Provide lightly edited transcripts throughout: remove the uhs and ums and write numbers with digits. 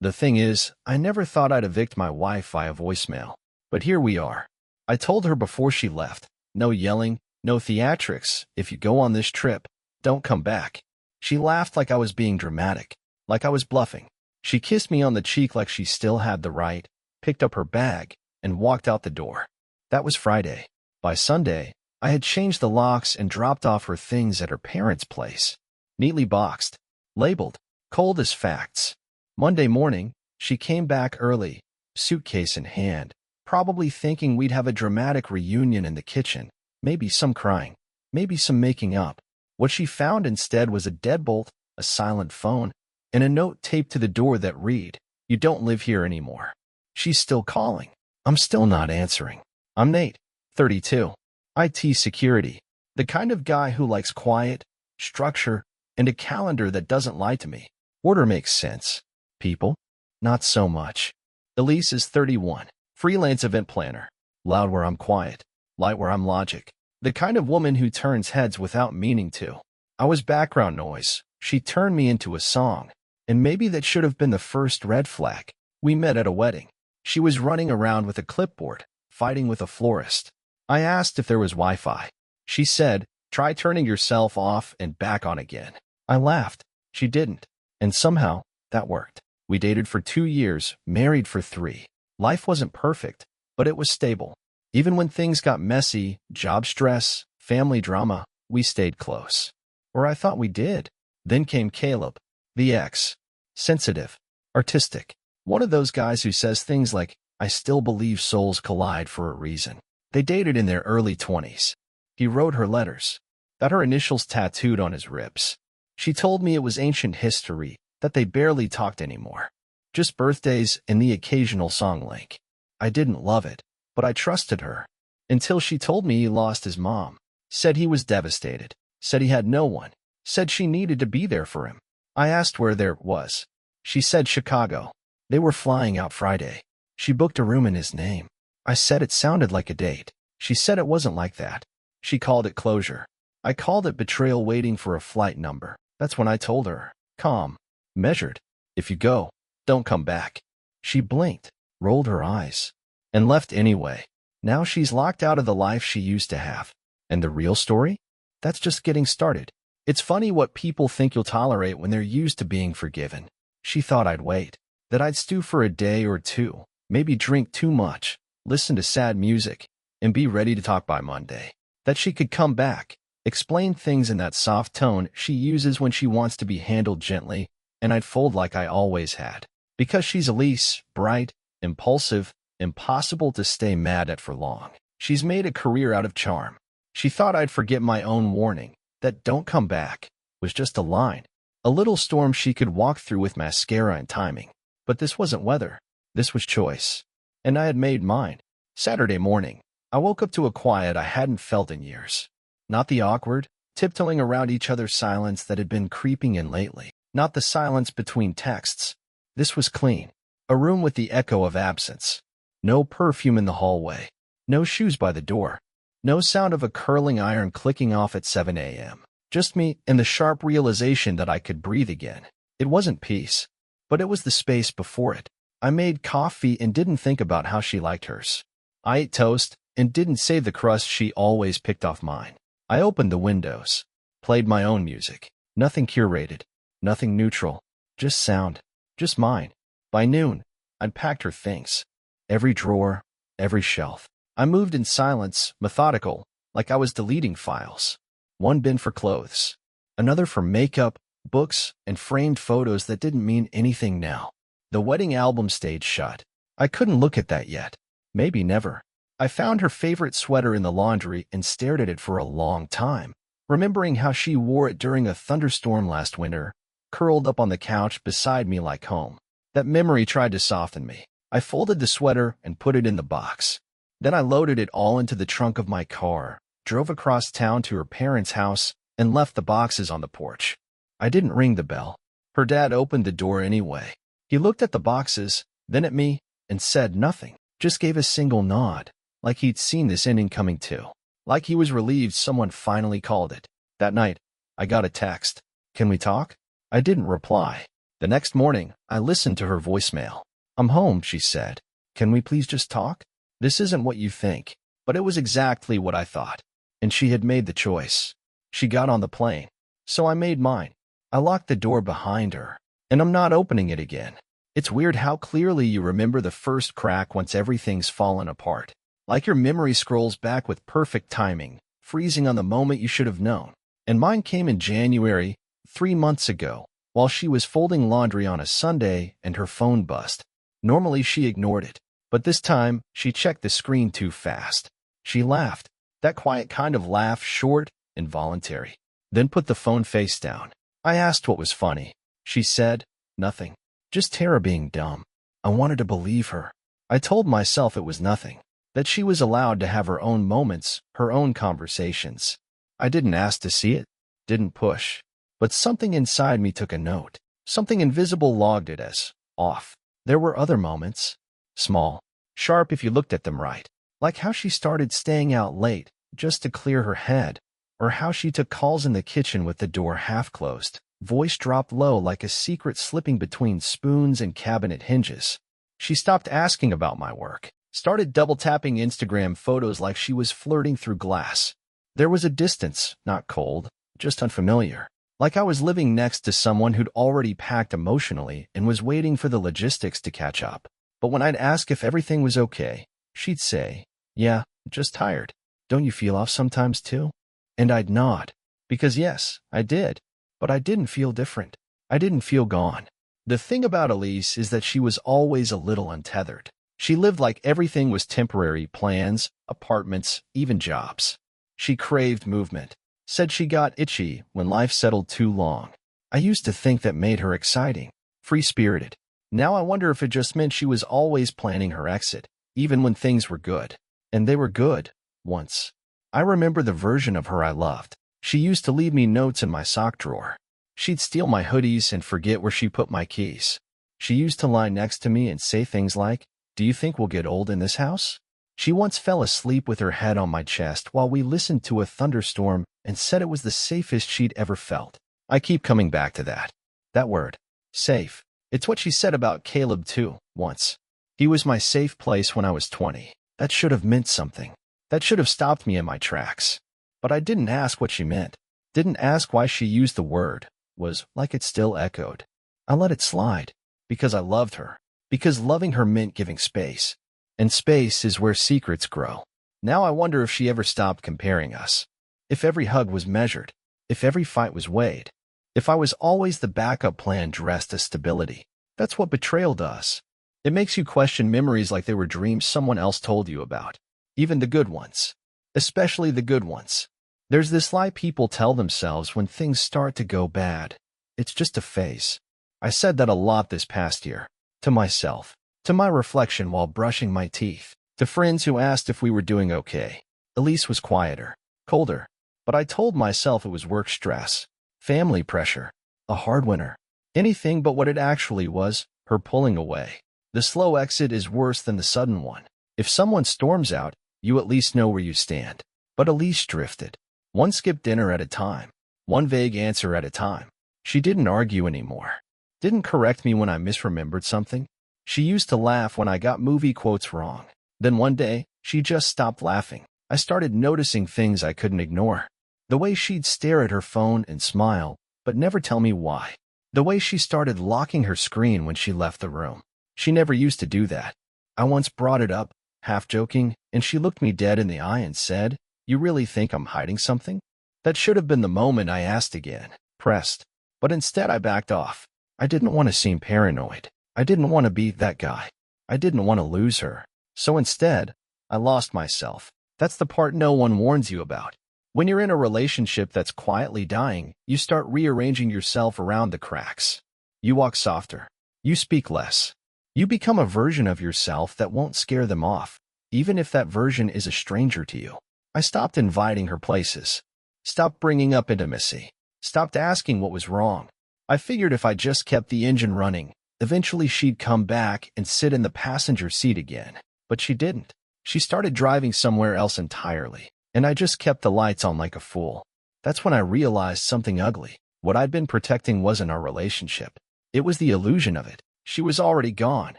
The thing is, I never thought I'd evict my wife via voicemail. But here we are. I told her before she left, no yelling, no theatrics. If you go on this trip, don't come back. She laughed like I was being dramatic, like I was bluffing. She kissed me on the cheek like she still had the right, picked up her bag, and walked out the door. That was Friday. By Sunday, I had changed the locks and dropped off her things at her parents' place. Neatly boxed, labeled, cold as facts. Monday morning, she came back early, suitcase in hand, probably thinking we'd have a dramatic reunion in the kitchen, maybe some crying, maybe some making up. What she found instead was a deadbolt, a silent phone, and a note taped to the door that read, "You don't live here anymore." She's still calling. I'm still not answering. I'm Nate, 32, IT security, the kind of guy who likes quiet, structure, and a calendar that doesn't lie to me. Order makes sense. People? Not so much. Elise is 31, freelance event planner. Loud where I'm quiet, light where I'm logic. The kind of woman who turns heads without meaning to. I was background noise. She turned me into a song. And maybe that should have been the first red flag. We met at a wedding. She was running around with a clipboard, fighting with a florist. I asked if there was Wi-Fi. She said, "Try turning yourself off and back on again." I laughed. She didn't. And somehow, that worked. We dated for 2 years, married for 3. Life wasn't perfect, but it was stable. Even when things got messy, job stress, family drama, we stayed close. Or I thought we did. Then came Caleb, the ex. Sensitive, artistic. One of those guys who says things like, "I still believe souls collide for a reason." They dated in their early 20s. He wrote her letters. Got her initials tattooed on his ribs. She told me it was ancient history, that they barely talked anymore. Just birthdays and the occasional song link. I didn't love it, but I trusted her. Until she told me he lost his mom. Said he was devastated. Said he had no one. Said she needed to be there for him. I asked where there was. She said Chicago. They were flying out Friday. She booked a room in his name. I said it sounded like a date. She said it wasn't like that. She called it closure. I called it betrayal waiting for a flight number. That's when I told her, calm, measured, "If you go, don't come back." She blinked, rolled her eyes, and left anyway. Now she's locked out of the life she used to have. And the real story? That's just getting started. It's funny what people think you'll tolerate when they're used to being forgiven. She thought I'd wait, that I'd stew for a day or two, maybe drink too much, listen to sad music, and be ready to talk by Monday. That she could come back, explain things in that soft tone she uses when she wants to be handled gently, and I'd fold like I always had. Because she's Elise, bright, impulsive, impossible to stay mad at for long. She's made a career out of charm. She thought I'd forget my own warning, that "don't come back" was just a line, a little storm she could walk through with mascara and timing. But this wasn't weather. This was choice. And I had made mine. Saturday morning, I woke up to a quiet I hadn't felt in years. Not the awkward, tiptoeing around each other's silence that had been creeping in lately. Not the silence between texts. This was clean. A room with the echo of absence. No perfume in the hallway. No shoes by the door. No sound of a curling iron clicking off at 7 a.m. Just me and the sharp realization that I could breathe again. It wasn't peace, but it was the space before it. I made coffee and didn't think about how she liked hers. I ate toast and didn't save the crust she always picked off mine. I opened the windows, played my own music. Nothing curated, nothing neutral, just sound, just mine. By noon, I'd packed her things. Every drawer, every shelf. I moved in silence, methodical, like I was deleting files. One bin for clothes, another for makeup, books, and framed photos that didn't mean anything now. The wedding album stayed shut. I couldn't look at that yet. Maybe never. I found her favorite sweater in the laundry and stared at it for a long time, remembering how she wore it during a thunderstorm last winter, curled up on the couch beside me like home. That memory tried to soften me. I folded the sweater and put it in the box. Then I loaded it all into the trunk of my car, drove across town to her parents' house, and left the boxes on the porch. I didn't ring the bell. Her dad opened the door anyway. He looked at the boxes, then at me, and said nothing, just gave a single nod, like he'd seen this ending coming too. Like he was relieved someone finally called it. That night, I got a text. "Can we talk?" I didn't reply. The next morning, I listened to her voicemail. "I'm home," she said. "Can we please just talk? This isn't what you think." But it was exactly what I thought. And she had made the choice. She got on the plane. So I made mine. I locked the door behind her. And I'm not opening it again. It's weird how clearly you remember the first crack once everything's fallen apart. Like your memory scrolls back with perfect timing, freezing on the moment you should have known. And mine came in January, 3 months ago, while she was folding laundry on a Sunday and her phone buzzed. Normally she ignored it, but this time she checked the screen too fast. She laughed, that quiet kind of laugh, short, involuntary, then put the phone face down. I asked what was funny. She said, "Nothing. Just Tara being dumb." I wanted to believe her. I told myself it was nothing, that she was allowed to have her own moments, her own conversations. I didn't ask to see it, didn't push. But something inside me took a note. Something invisible logged it as off. There were other moments. Small, sharp if you looked at them right. Like how she started staying out late just to clear her head, or how she took calls in the kitchen with the door half closed, voice dropped low like a secret slipping between spoons and cabinet hinges. She stopped asking about my work, started double-tapping Instagram photos like she was flirting through glass. There was a distance, not cold, just unfamiliar. Like I was living next to someone who'd already packed emotionally and was waiting for the logistics to catch up. But when I'd ask if everything was okay, she'd say, "Yeah, just tired. Don't you feel off sometimes too?" And I'd nod. Because yes, I did. But I didn't feel different. I didn't feel gone. The thing about Elise is that she was always a little untethered. She lived like everything was temporary: plans, apartments, even jobs. She craved movement. Said she got itchy when life settled too long. I used to think that made her exciting, free-spirited. Now I wonder if it just meant she was always planning her exit, even when things were good. And they were good, once. I remember the version of her I loved. She used to leave me notes in my sock drawer. She'd steal my hoodies and forget where she put my keys. She used to lie next to me and say things like, "Do you think we'll get old in this house?" She once fell asleep with her head on my chest while we listened to a thunderstorm and said it was the safest she'd ever felt. I keep coming back to that. That word. Safe. It's what she said about Caleb too, once. He was my safe place when I was 20. That should have meant something. That should have stopped me in my tracks. But I didn't ask what she meant. Didn't ask why she used the word. Was like it still echoed. I let it slide. Because I loved her. Because loving her meant giving space. And space is where secrets grow. Now I wonder if she ever stopped comparing us. If every hug was measured. If every fight was weighed. If I was always the backup plan dressed as stability. That's what betrayal does. It makes you question memories like they were dreams someone else told you about. Even the good ones. Especially the good ones. There's this lie people tell themselves when things start to go bad. It's just a phase. I said that a lot this past year. To myself. To my reflection while brushing my teeth. To friends who asked if we were doing okay. Elise was quieter. Colder. But I told myself it was work stress. Family pressure. A hard winter. Anything but what it actually was, her pulling away. The slow exit is worse than the sudden one. If someone storms out, you at least know where you stand. But Elise drifted. One skipped dinner at a time. One vague answer at a time. She didn't argue anymore. Didn't correct me when I misremembered something. She used to laugh when I got movie quotes wrong. Then one day, she just stopped laughing. I started noticing things I couldn't ignore. The way she'd stare at her phone and smile, but never tell me why. The way she started locking her screen when she left the room. She never used to do that. I once brought it up, half joking, and she looked me dead in the eye and said, "You really think I'm hiding something?" That should have been the moment I asked again, pressed. But instead I backed off. I didn't want to seem paranoid. I didn't want to be that guy. I didn't want to lose her. So instead, I lost myself. That's the part no one warns you about. When you're in a relationship that's quietly dying, you start rearranging yourself around the cracks. You walk softer. You speak less. You become a version of yourself that won't scare them off, even if that version is a stranger to you. I stopped inviting her places. Stopped bringing up intimacy. Stopped asking what was wrong. I figured if I just kept the engine running, eventually she'd come back and sit in the passenger seat again. But she didn't. She started driving somewhere else entirely, and I just kept the lights on like a fool. That's when I realized something ugly. What I'd been protecting wasn't our relationship. It was the illusion of it. She was already gone.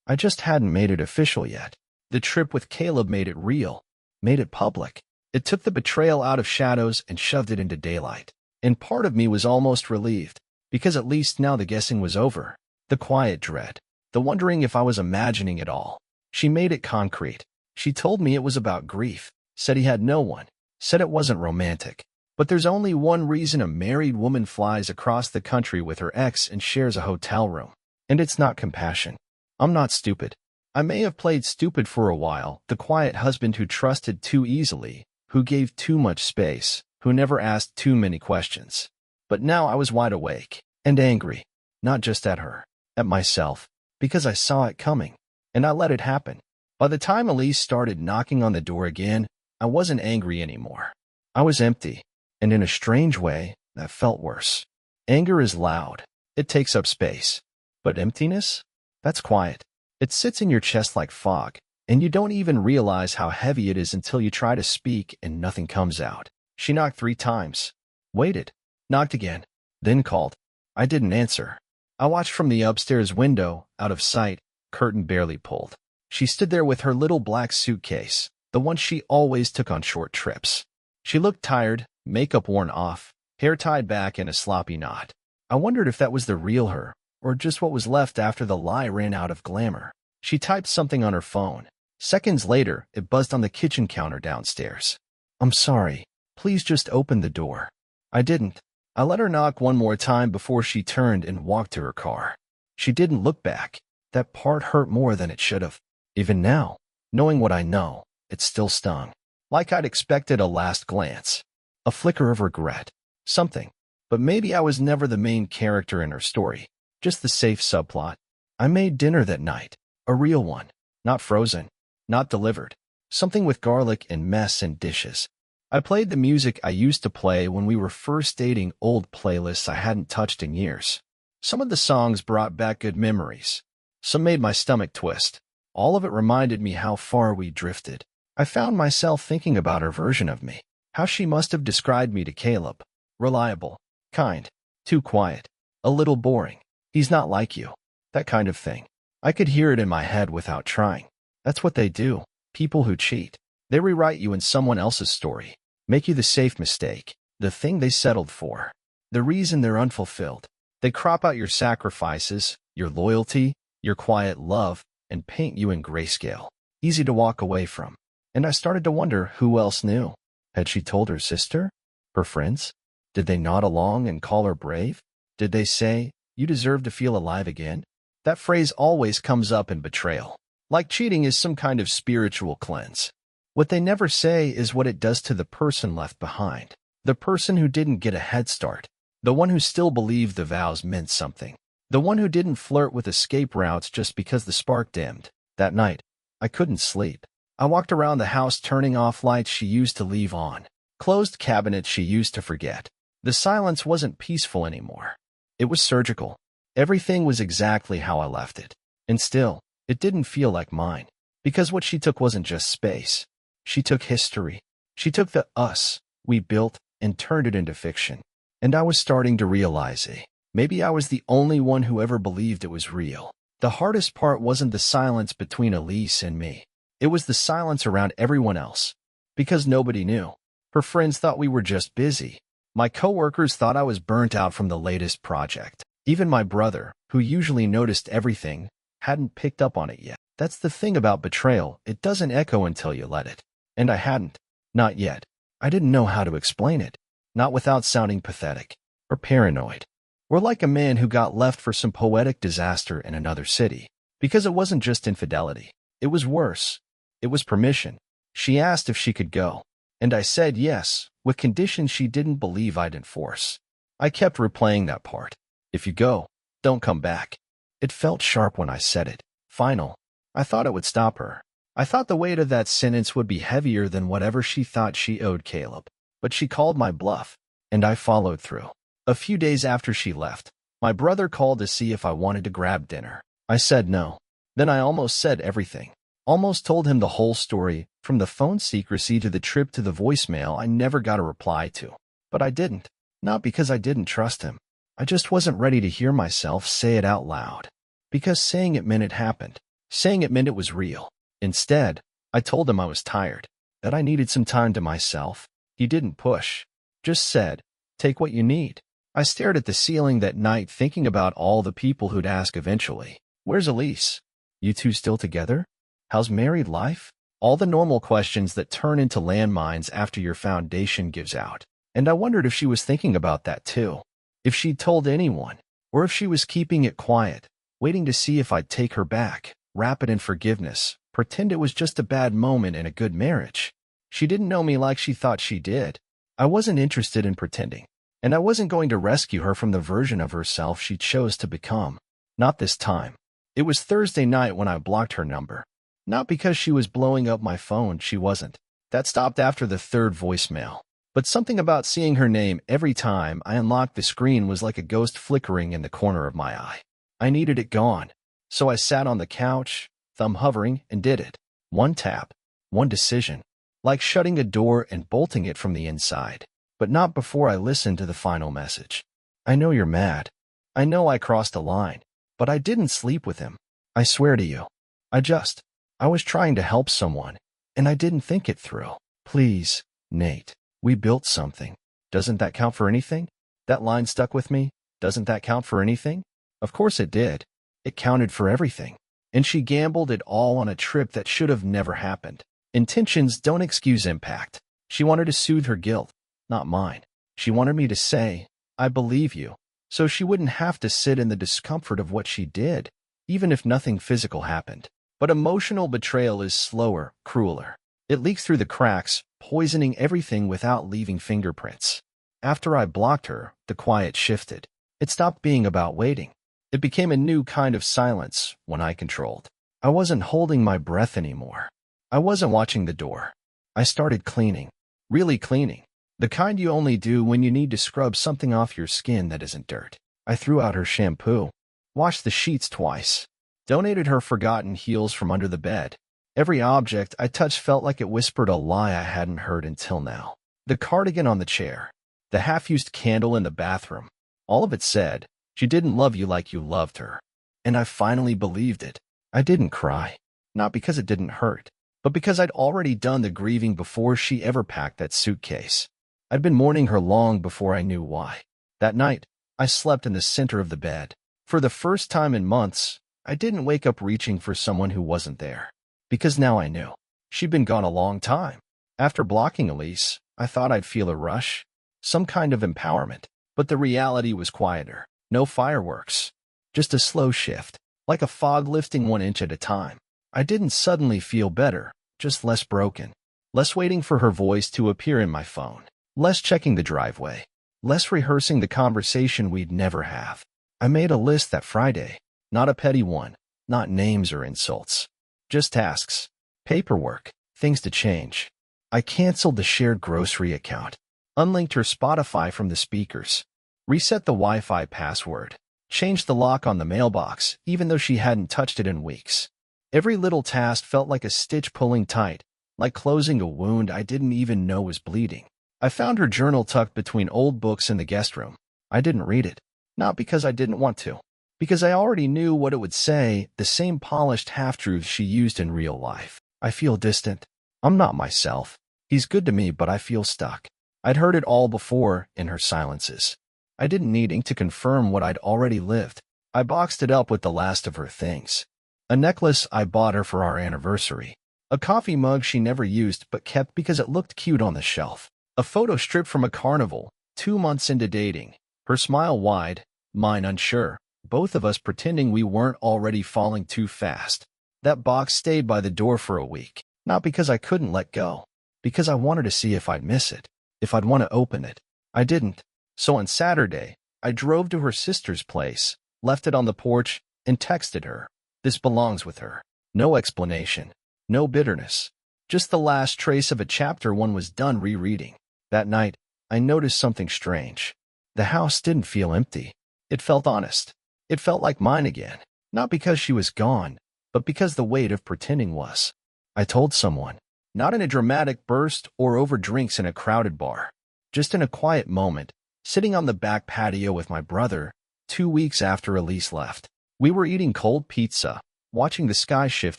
I just hadn't made it official yet. The trip with Caleb made it real, made it public. It took the betrayal out of shadows and shoved it into daylight. And part of me was almost relieved, because at least now the guessing was over. The quiet dread, the wondering if I was imagining it all. She made it concrete. She told me it was about grief, said he had no one, said it wasn't romantic. But there's only one reason a married woman flies across the country with her ex and shares a hotel room. And it's not compassion. I'm not stupid. I may have played stupid for a while, the quiet husband who trusted too easily, who gave too much space, who never asked too many questions. But now I was wide awake and angry, not just at her, at myself, because I saw it coming, and I let it happen. By the time Elise started knocking on the door again, I wasn't angry anymore. I was empty, and in a strange way, that felt worse. Anger is loud. It takes up space. But emptiness? That's quiet. It sits in your chest like fog, and you don't even realize how heavy it is until you try to speak and nothing comes out. She knocked 3 times, waited, knocked again, then called. I didn't answer. I watched from the upstairs window, out of sight, curtain barely pulled. She stood there with her little black suitcase, the one she always took on short trips. She looked tired, makeup worn off, hair tied back in a sloppy knot. I wondered if that was the real her, or just what was left after the lie ran out of glamour. She typed something on her phone. Seconds later, it buzzed on the kitchen counter downstairs. I'm sorry. Please just open the door. I didn't. I let her knock one more time before she turned and walked to her car. She didn't look back. That part hurt more than it should have. Even now, knowing what I know, it still stung. Like I'd expected a last glance. A flicker of regret. Something. But maybe I was never the main character in her story. Just the safe subplot. I made dinner that night. A real one. Not frozen. Not delivered. Something with garlic and mess and dishes. I played the music I used to play when we were first dating, old playlists I hadn't touched in years. Some of the songs brought back good memories. Some made my stomach twist. All of it reminded me how far we drifted. I found myself thinking about her version of me. How she must have described me to Caleb. Reliable. Kind. Too quiet. A little boring. He's not like you. That kind of thing. I could hear it in my head without trying. That's what they do. People who cheat. They rewrite you in someone else's story. Make you the safe mistake. The thing they settled for. The reason they're unfulfilled. They crop out your sacrifices, your loyalty, your quiet love, and paint you in grayscale. Easy to walk away from. And I started to wonder who else knew. Had she told her sister? Her friends? Did they nod along and call her brave? Did they say, you deserve to feel alive again? That phrase always comes up in betrayal. Like cheating is some kind of spiritual cleanse. What they never say is what it does to the person left behind. The person who didn't get a head start. The one who still believed the vows meant something. The one who didn't flirt with escape routes just because the spark dimmed. That night, I couldn't sleep. I walked around the house turning off lights she used to leave on. Closed cabinets she used to forget. The silence wasn't peaceful anymore. It was surgical. Everything was exactly how I left it. And still, it didn't feel like mine. Because what she took wasn't just space. She took history. She took the us we built and turned it into fiction. And I was starting to realize it. Maybe I was the only one who ever believed it was real. The hardest part wasn't the silence between Elise and me. It was the silence around everyone else. Because nobody knew. Her friends thought we were just busy. My coworkers thought I was burnt out from the latest project. Even my brother, who usually noticed everything, hadn't picked up on it yet. That's the thing about betrayal. It doesn't echo until you let it. And I hadn't. Not yet. I didn't know how to explain it. Not without sounding pathetic. Or paranoid. Or like a man who got left for some poetic disaster in another city. Because it wasn't just infidelity. It was worse. It was permission. She asked if she could go. And I said yes, with conditions she didn't believe I'd enforce. I kept replaying that part. If you go, don't come back. It felt sharp when I said it. Final. I thought it would stop her. I thought the weight of that sentence would be heavier than whatever she thought she owed Caleb. But she called my bluff. And I followed through. A few days after she left, my brother called to see if I wanted to grab dinner. I said no. Then I almost said everything. Almost told him the whole story, from the phone secrecy to the trip to the voicemail I never got a reply to. But I didn't. Not because I didn't trust him. I just wasn't ready to hear myself say it out loud. Because saying it meant it happened. Saying it meant it was real. Instead, I told him I was tired, that I needed some time to myself. He didn't push, just said, "Take what you need." I stared at the ceiling that night thinking about all the people who'd ask eventually, "Where's Elise? You two still together? How's married life?" All the normal questions that turn into landmines after your foundation gives out. And I wondered if she was thinking about that too. If she'd told anyone, or if she was keeping it quiet, waiting to see if I'd take her back, wrap it in forgiveness, pretend it was just a bad moment in a good marriage. She didn't know me like she thought she did. I wasn't interested in pretending, and I wasn't going to rescue her from the version of herself she chose to become. Not this time. It was Thursday night when I blocked her number. Not because she was blowing up my phone, she wasn't. That stopped after the third voicemail. But something about seeing her name every time I unlocked the screen was like a ghost flickering in the corner of my eye. I needed it gone. So I sat on the couch, thumb hovering, and did it. One tap, one decision. Like shutting a door and bolting it from the inside. But not before I listened to the final message. "I know you're mad. I know I crossed a line. But I didn't sleep with him. I swear to you. I was trying to help someone, and I didn't think it through. Please, Nate, we built something. Doesn't that count for anything?" That line stuck with me. Doesn't that count for anything? Of course it did. It counted for everything. And she gambled it all on a trip that should have never happened. Intentions don't excuse impact. She wanted to soothe her guilt, not mine. She wanted me to say, "I believe you," so she wouldn't have to sit in the discomfort of what she did, even if nothing physical happened. But emotional betrayal is slower, crueler. It leaks through the cracks, poisoning everything without leaving fingerprints. After I blocked her, the quiet shifted. It stopped being about waiting. It became a new kind of silence when I controlled. I wasn't holding my breath anymore. I wasn't watching the door. I started cleaning. Really cleaning. The kind you only do when you need to scrub something off your skin that isn't dirt. I threw out her shampoo. Washed the sheets twice. Donated her forgotten heels from under the bed. Every object I touched felt like it whispered a lie I hadn't heard until now. The cardigan on the chair. The half-used candle in the bathroom. All of it said, "She didn't love you like you loved her." And I finally believed it. I didn't cry. Not because it didn't hurt, but because I'd already done the grieving before she ever packed that suitcase. I'd been mourning her long before I knew why. That night, I slept in the center of the bed. For the first time in months, I didn't wake up reaching for someone who wasn't there. Because now I knew. She'd been gone a long time. After blocking Elise, I thought I'd feel a rush. Some kind of empowerment. But the reality was quieter. No fireworks. Just a slow shift. Like a fog lifting 1 inch at a time. I didn't suddenly feel better. Just less broken. Less waiting for her voice to appear in my phone. Less checking the driveway. Less rehearsing the conversation we'd never have. I made a list that Friday. Not a petty one. Not names or insults. Just tasks. Paperwork. Things to change. I canceled the shared grocery account. Unlinked her Spotify from the speakers. Reset the Wi-Fi password. Changed the lock on the mailbox, even though she hadn't touched it in weeks. Every little task felt like a stitch pulling tight, like closing a wound I didn't even know was bleeding. I found her journal tucked between old books in the guest room. I didn't read it. Not because I didn't want to. Because I already knew what it would say, the same polished half-truths she used in real life. I feel distant. I'm not myself. He's good to me, but I feel stuck. I'd heard it all before in her silences. I didn't need ink to confirm what I'd already lived. I boxed it up with the last of her things. A necklace I bought her for our anniversary. A coffee mug she never used but kept because it looked cute on the shelf. A photo strip from a carnival, 2 months into dating. Her smile wide, mine unsure. Both of us pretending we weren't already falling too fast. That box stayed by the door for a week. Not because I couldn't let go. Because I wanted to see if I'd miss it. If I'd want to open it. I didn't. So on Saturday, I drove to her sister's place, left it on the porch, and texted her. This belongs with her. No explanation. No bitterness. Just the last trace of a chapter one was done rereading. That night, I noticed something strange. The house didn't feel empty. It felt honest. It felt like mine again. Not because she was gone, but because the weight of pretending was. I told someone. Not in a dramatic burst or over drinks in a crowded bar. Just in a quiet moment, sitting on the back patio with my brother, 2 weeks after Elise left. We were eating cold pizza, watching the sky shift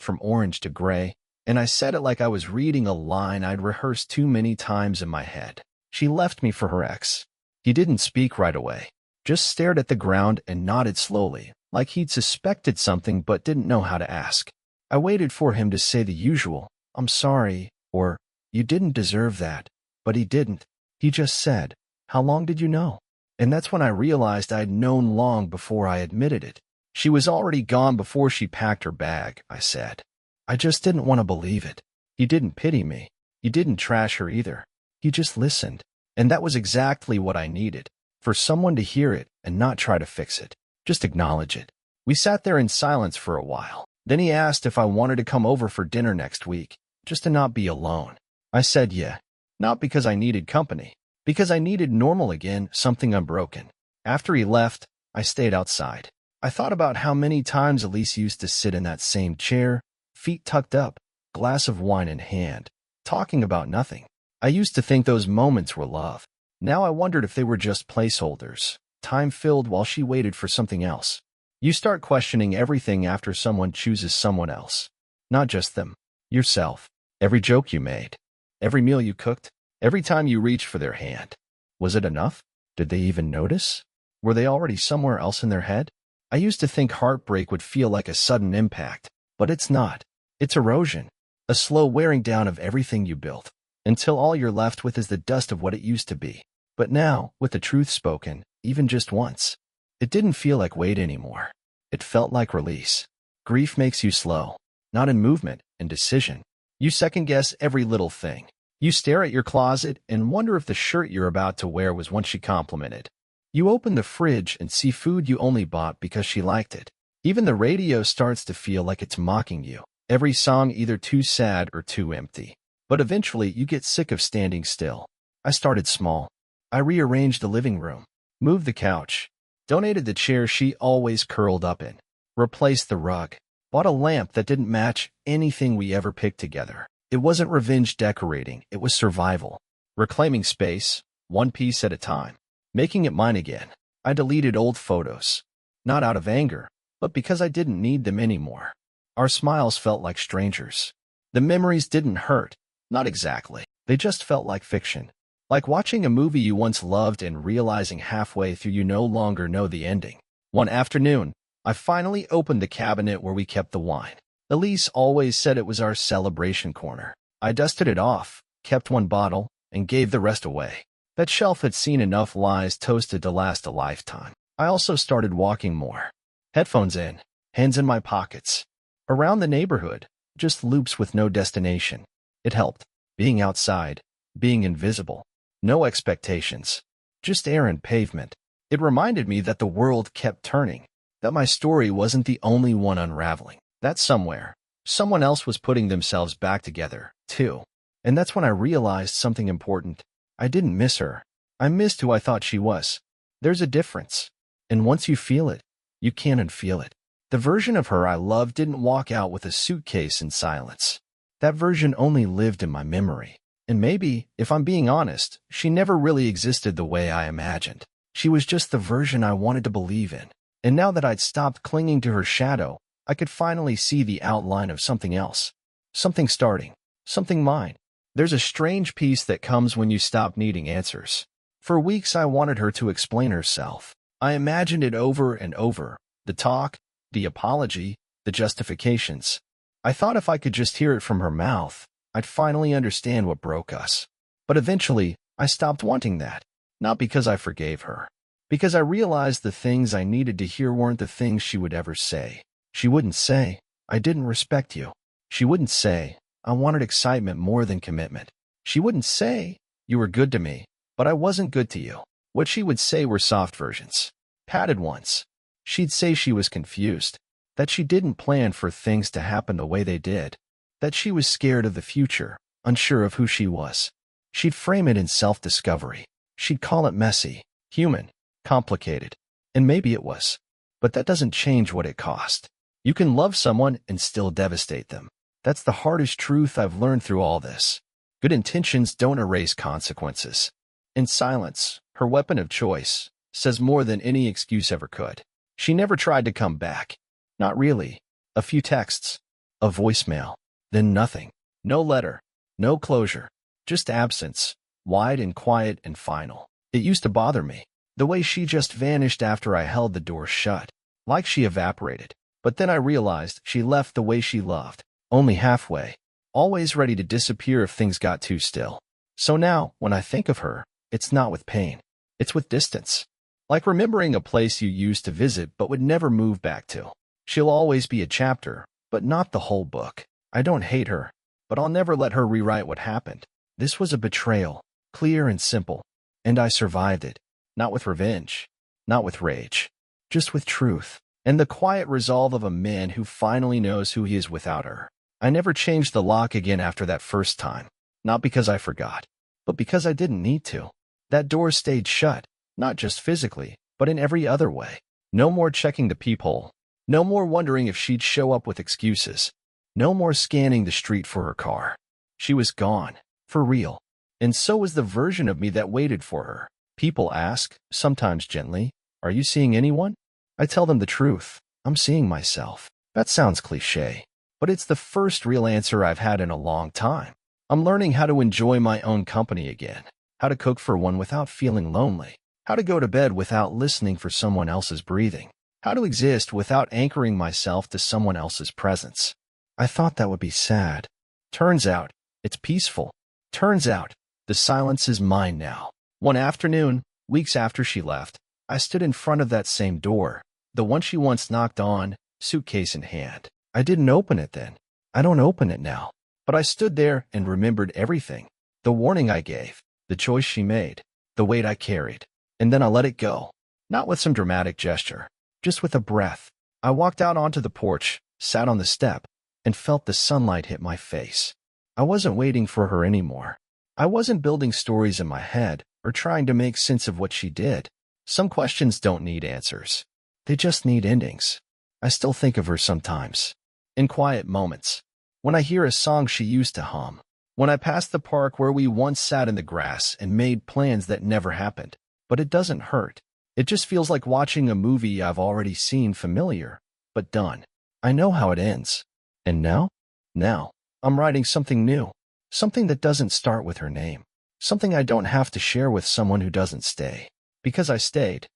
from orange to gray, and I said it like I was reading a line I'd rehearsed too many times in my head. She left me for her ex. He didn't speak right away, just stared at the ground and nodded slowly, like he'd suspected something but didn't know how to ask. I waited for him to say the usual, "I'm sorry," or "You didn't deserve that," but he didn't. He just said, "How long did you know?" And that's when I realized I'd known long before I admitted it. "She was already gone before she packed her bag," I said. I just didn't want to believe it. He didn't pity me. He didn't trash her either. He just listened. And that was exactly what I needed. For someone to hear it and not try to fix it. Just acknowledge it. We sat there in silence for a while. Then he asked if I wanted to come over for dinner next week, just to not be alone. I said yeah. Not because I needed company. Because I needed normal again, something unbroken. After he left, I stayed outside. I thought about how many times Elise used to sit in that same chair, feet tucked up, glass of wine in hand, talking about nothing. I used to think those moments were love. Now I wondered if they were just placeholders, time filled while she waited for something else. You start questioning everything after someone chooses someone else. Not just them, yourself. Every joke you made, every meal you cooked, every time you reached for their hand. Was it enough? Did they even notice? Were they already somewhere else in their head? I used to think heartbreak would feel like a sudden impact, but it's not. It's erosion, a slow wearing down of everything you built, until all you're left with is the dust of what it used to be. But now, with the truth spoken, even just once, it didn't feel like weight anymore. It felt like release. Grief makes you slow, not in movement, in decision. You second-guess every little thing. You stare at your closet and wonder if the shirt you're about to wear was one she complimented. You open the fridge and see food you only bought because she liked it. Even the radio starts to feel like it's mocking you. Every song either too sad or too empty. But eventually, you get sick of standing still. I started small. I rearranged the living room, moved the couch, donated the chair she always curled up in, replaced the rug, bought a lamp that didn't match anything we ever picked together. It wasn't revenge decorating, it was survival. Reclaiming space, one piece at a time, making it mine again. I deleted old photos, not out of anger, but because I didn't need them anymore. Our smiles felt like strangers. The memories didn't hurt, not exactly. They just felt like fiction. Like watching a movie you once loved and realizing halfway through you no longer know the ending. One afternoon, I finally opened the cabinet where we kept the wine. Elise always said it was our celebration corner. I dusted it off, kept one bottle, and gave the rest away. That shelf had seen enough lies toasted to last a lifetime. I also started walking more. Headphones in, hands in my pockets. Around the neighborhood, just loops with no destination. It helped. Being outside, being invisible. No expectations. Just air and pavement. It reminded me that the world kept turning. That my story wasn't the only one unraveling. That somewhere, someone else was putting themselves back together, too. And that's when I realized something important. I didn't miss her. I missed who I thought she was. There's a difference. And once you feel it, you can't unfeel it. The version of her I loved didn't walk out with a suitcase in silence. That version only lived in my memory. And maybe, if I'm being honest, she never really existed the way I imagined. She was just the version I wanted to believe in. And now that I'd stopped clinging to her shadow, I could finally see the outline of something else. Something starting. Something mine. There's a strange peace that comes when you stop needing answers. For weeks I wanted her to explain herself. I imagined it over and over. The talk, the apology, the justifications. I thought if I could just hear it from her mouth, I'd finally understand what broke us. But eventually, I stopped wanting that. Not because I forgave her. Because I realized the things I needed to hear weren't the things she would ever say. She wouldn't say, "I didn't respect you." She wouldn't say, "I wanted excitement more than commitment." She wouldn't say, "You were good to me, but I wasn't good to you." What she would say were soft versions. Padded ones. She'd say she was confused. That she didn't plan for things to happen the way they did. That she was scared of the future, unsure of who she was. She'd frame it in self-discovery. She'd call it messy, human, complicated. And maybe it was. But that doesn't change what it cost. You can love someone and still devastate them. That's the hardest truth I've learned through all this. Good intentions don't erase consequences. In silence, Her weapon of choice says more than any excuse ever could. She never tried to come back. Not really. A few texts, a voicemail, then nothing. No letter, no closure, just absence, wide and quiet and final. It used to bother me, the way she just vanished after I held the door shut, like she evaporated. But then I realized she left the way she loved, only halfway, always ready to disappear if things got too still. So now, when I think of her, it's not with pain, it's with distance. Like remembering a place you used to visit but would never move back to. She'll always be a chapter, but not the whole book. I don't hate her, but I'll never let her rewrite what happened. This was a betrayal, clear and simple, and I survived it. Not with revenge, not with rage, just with truth, and the quiet resolve of a man who finally knows who he is without her. I never changed the lock again after that first time, not because I forgot, but because I didn't need to. That door stayed shut, not just physically, but in every other way. No more checking the peephole. No more wondering if she'd show up with excuses. No more scanning the street for her car. She was gone, for real. And so was the version of me that waited for her. People ask, sometimes gently, "Are you seeing anyone?" I tell them the truth. I'm seeing myself. That sounds cliché, but it's the first real answer I've had in a long time. I'm learning how to enjoy my own company again, how to cook for one without feeling lonely, how to go to bed without listening for someone else's breathing, how to exist without anchoring myself to someone else's presence. I thought that would be sad. Turns out, it's peaceful. Turns out, the silence is mine now. One afternoon, weeks after she left, I stood in front of that same door, the one she once knocked on, suitcase in hand. I didn't open it then. I don't open it now. But I stood there and remembered everything. The warning I gave, the choice she made, the weight I carried. And then I let it go. Not with some dramatic gesture, just with a breath. I walked out onto the porch, sat on the step, and felt the sunlight hit my face. I wasn't waiting for her anymore. I wasn't building stories in my head or trying to make sense of what she did. Some questions don't need answers. They just need endings. I still think of her sometimes. In quiet moments. When I hear a song she used to hum. When I pass the park where we once sat in the grass and made plans that never happened. But it doesn't hurt. It just feels like watching a movie I've already seen, familiar, but done. I know how it ends. And now? Now, I'm writing something new. Something that doesn't start with her name. Something I don't have to share with someone who doesn't stay. Because I stayed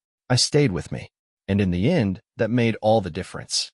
with me. And in the end, that made all the difference.